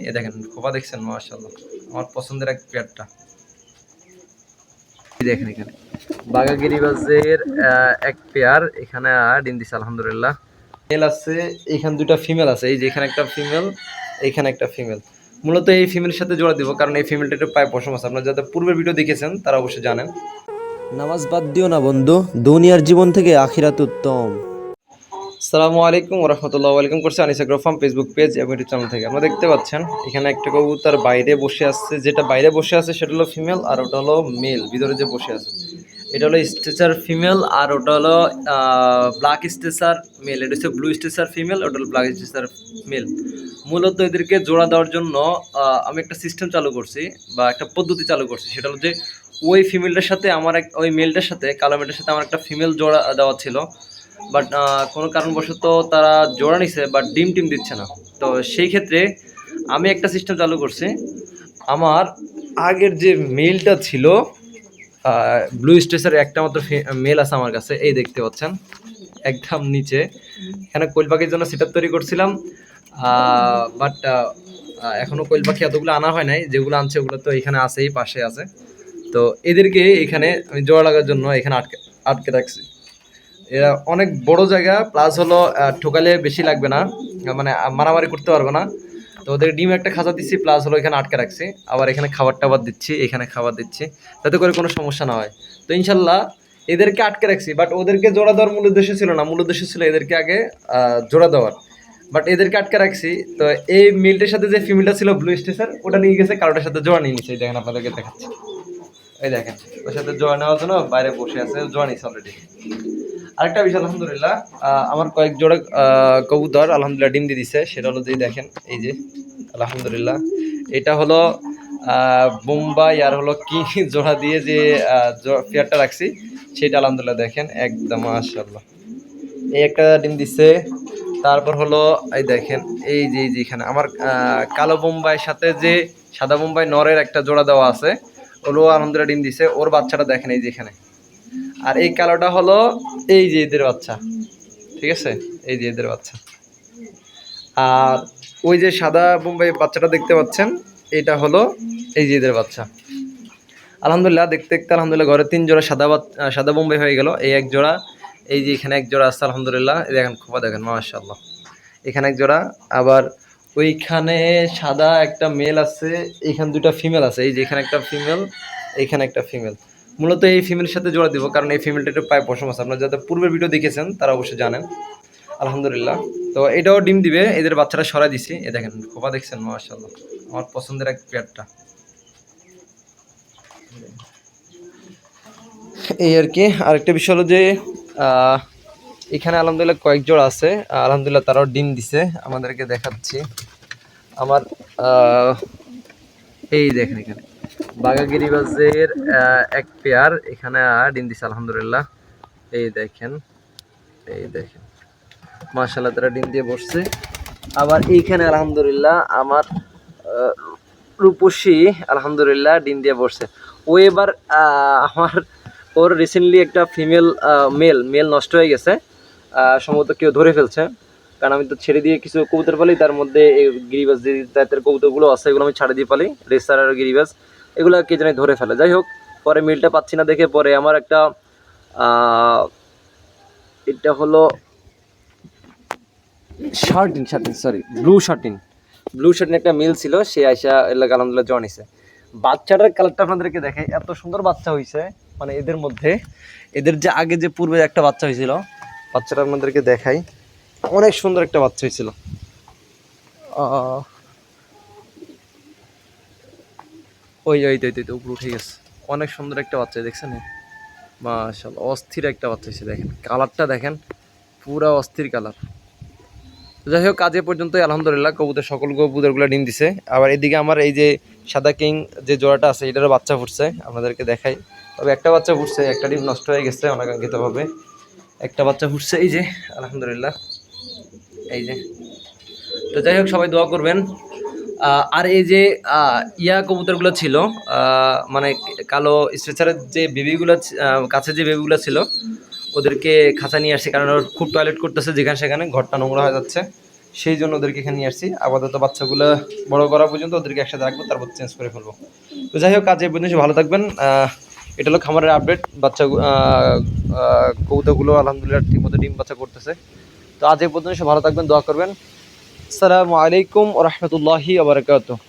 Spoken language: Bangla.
এ দেখেন খোপা দেখছেন মাশাআল্লাহ আমার পছন্দের এক পেয়ারটা দেখেন এখানে বাঘা গিরিবাজের এক পেয়ার এখানে ডিম দিছে আলহামদুলিল্লাহ মেল আছে এখানে দুটো ফিমেল আছে এই যে এখানে একটা ফিমেল এইখানে একটা ফিমেল মূলত এই ফিমেলের সাথে জোড়া দিব কারণ এই ফিমেলটা একটু পায়ে পশম আছে আপনারা যারা পূর্বের ভিডিও দেখেছেন তারা অবশ্যই জানেন নামাজ বাদ দিও না বন্ধু, দুনিয়ার জীবন থেকে আখিরাত উত্তম। আসসালামু আলাইকুম ওরহমতুল্লাহ ওয়েলকাম করছি Anis agro farm Facebook page এবং ইউটিউব চ্যানেল থেকে আপনারা দেখতে পাচ্ছেন এখানে একটা কবুতর বাইরে বসে আছে যেটা বাইরে বসে আছে সেটা হলো ফিমেল আর ওটা হলো মেল ভিতরে যে বসে আছে এটা হলো স্টেচার ফিমেল আর ওটা হলো ব্ল্যাক স্টেচার মেল এটা হচ্ছে ব্লু স্টেচার ফিমেল ওটা হলো ব্ল্যাক স্টেচার মেল মূলত এদেরকে জোড়া দেওয়ার জন্য আমি একটা সিস্টেম চালু করছি বা একটা পদ্ধতি চালু করছি সেটা হলো যে ওই ফিমেলটার সাথে আমার ওই মেলটার সাথে কালো মেলটার সাথে আমার একটা ফিমেল জোড়া দেওয়া ছিল বাট কোনো কারণবশত তারা জোড়া নিছে বাট ডিম দিচ্ছে না তো সেই ক্ষেত্রে আমি একটা সিস্টেম চালু করছি আমার আগের যে মেলটা ছিল ব্লু স্টেসের একটা মাত্র মেল আছে আমার কাছে এই দেখতে পাচ্ছেন একদম নিচে এখানে কোয়েল পাখির জন্য সেটআপ তৈরি করছিলাম বাট এখনো কোয়েল পাখি এতগুলো আনা হয় নাই যেগুলো আনছে ওগুলো তো এখানে আছেই পাশে আছে তো এদেরকে এখানে আমি জোড়া লাগার জন্য এখানে আটকে রাখছি এরা অনেক বড় জায়গা প্লাস হলো ঠোকালে বেশি লাগবে না মানে মারামারি করতে পারবে না তো ওদের ডিম একটা খাঁচা দিচ্ছি প্লাস হলো এখানে আটকে রাখছি আবার এখানে খাবার টাবার দিচ্ছি এখানে খাবার দিচ্ছি যাতে করে কোনো সমস্যা না হয় তো ইনশাল্লাহ এদেরকে আটকে রাখছি বাট ওদেরকে জোড়া দেওয়ার মূল উদ্দেশ্য ছিল না মূল উদ্দেশ্য ছিল এদেরকে আগে জোড়া দেওয়ার বাট এদেরকে আটকে রাখছি তো এই মিলটার সাথে যে ফিমেলটা ছিল ব্লু স্টেসার ওটা নিয়ে গেছে কারোটার সাথে জোড়া নিয়ে নিচ্ছে দেখেন আপনাদেরকে দেখাচ্ছি এই দেখেন ওর সাথে জোড়া নেওয়ার জন্য বাইরে বসে আছে জোড়া নিচ্ছে অলরেডি আরেকটা বিষয় আলহামদুলিল্লাহ আমার কয়েক জোড়া কবুতর আলহামদুলিল্লাহ ডিম দিয়ে দিচ্ছে সেটা হলো যে দেখেন এই যে আলহামদুলিল্লাহ এটা হলো বোম্বাই আর হলো কি জোড়া দিয়ে যে পেয়ারটা রাখছি সেটা আলহামদুলিল্লাহ দেখেন একদম মাশাআল্লাহ এই একটা ডিম দিচ্ছে তারপর হলো এই দেখেন এই যে এখানে আমার কালো বোম্বাইয়ের সাথে যে সাদা বোম্বাই নরের একটা জোড়া দেওয়া আছে ওগুলো আলহামদুলিল্লাহ ডিম দিছে ওর বাচ্চাটা দেখেন এই যে এখানে আর এই কালোটা হলো এই যে এদের বাচ্চা ঠিক আছে এই যে এদের বাচ্চা আর ওই যে সাদা বোম্বাই বাচ্চাটা দেখতে পাচ্ছেন এটা হলো এই যে এদের বাচ্চা আলহামদুলিল্লাহ দেখতে দেখতে আলহামদুলিল্লাহ ঘরে 3 জোড়া সাদা বোম্বাই হয়ে গেল এই এক জোড়া এই যে এখানে এক জোড়া আছে আলহামদুলিল্লাহ এই দেখেন খোপা দেখেন মাশাআল্লাহ এখানে এক জোড়া আবার ওইখানে সাদা একটা মেল আছে এখানে দুটো ফিমেল আছে এই যে এখানে একটা ফিমেল এইখানে একটা ফিমেল মূলত এই ফিমেলের সাথে জোড়া দিব কারণ এই ফিমেলটা একটু পায়ে পশম আছে আপনারা যাদের পূর্বের ভিডিও দেখেছেন তারা অবশ্যই জানেন আলহামদুলিল্লাহ তো এটাও ডিম দিবে এদের বাচ্চারা সরাই দিছি এ দেখেন খোপা দেখছেন মাশাআল্লাহ আমার পছন্দের এক পেয়ারটা এই আর কি আরেকটা বিষয় হলো যে এখানে আলহামদুলিল্লাহ কয়েক জোড়া আছে আলহামদুলিল্লাহ তারাও ডিম দিছে আমাদেরকে দেখাচ্ছি আমার এই দেখেন এখানে বাঘা গিরিবাজের এক পেয়ার এখানে ডিম দিছে আলহামদুলিল্লাহ এই দেখেন মাশাআল্লাহ তারা ডিম দিয়ে বসছে আবার এইখানে আলহামদুলিল্লাহ আমার রূপসী আলহামদুলিল্লাহ ডিম দিয়ে বসছে ও এবার আমার ওর রিসেন্টলি একটা ফিমেল মেল নষ্ট হয়ে গেছে সম্ভবত কেউ ধরে ফেলছে কারণ আমি তো ছেড়ে দিয়ে কিছু কবুতর পালি তার মধ্যে এই গিরিবাজ যে জাতের কবুতরগুলো আছে এগুলো আমি ছাড়ে দিয়ে পালি রেসার আর গিরিবাজ এগুলো কে জানি ধরে ফেলে যাই হোক পরে মিলটা পাচ্ছি না দেখে পরে আমার একটা এটা হলো ব্লু শার্টিন একটা মিল ছিল সে আইসা এলাকা আলহামদুলিল্লাহ জনিছে বাচ্চাটার কালারটা আপনাদেরকে দেখে এত সুন্দর বাচ্চা হয়েছে মানে এদের মধ্যে এদের যে আগে যে পূর্বে একটা বাচ্চা হয়েছিল বাচ্চাটা আপনাদেরকে দেখাই অনেক সুন্দর একটা বাচ্চা হয়েছিল ওই উপরে উঠে গেছে অনেক সুন্দর একটা বাচ্চা দেখছেন মাশাআল্লাহ অস্থির একটা বাচ্চা হয়েছে দেখেন কালারটা দেখেন পুরা অস্থির কালার যাই হোক কাজে পর্যন্তই আলহামদুলিল্লাহ কবুতর সকল কবুতরগুলো ডিম দিছে আবার এদিকে আমার এই যে সাদা কিং যে জোড়াটা আছে এটারও বাচ্চা ফুটছে আপনাদেরকে দেখাই তবে একটা বাচ্চা ফুটছে একটা ডিম নষ্ট হয়ে গেছে অনাকাঙ্ক্ষিতভাবে একটা বাচ্চা ফুটছে এই যে আলহামদুলিল্লাহ এই যে তো যাই হোক সবাই দোয়া করবেন আর এই যে কবুতরগুলো ছিল মানে কালো স্ট্রেচারের যে বেবিগুলো কাছে যে বেবিগুলো ছিল ওদেরকে খাঁচা নিয়ে আসছে কারণ ওর খুব টয়লেট করতেছে যেখানে সেখানে ঘরটা নোংরা হয়ে যাচ্ছে সেই জন্য ওদেরকে এখানে নিয়ে আসছি। আপাতত বাচ্চাগুলো বড় করা পর্যন্ত ওদেরকে একসাথে রাখবো, তারপর চেঞ্জ করে ফেলবো। তো যাই হোক, কাজে পর্যন্ত ভালো থাকবেন। এটা হলো খামারের আপডেট। বাচ্চা কবুতরগুলো আলহামদুলিল্লাহ ঠিকমতো ডিম বাচ্চা করতেছে। তো আজ এই পর্যন্ত ভালো থাকবেন, দোয়া করবেন। আসসালামু আলাইকুম ওয়া রাহমাতুল্লাহি ওয়া বারাকাতুহু।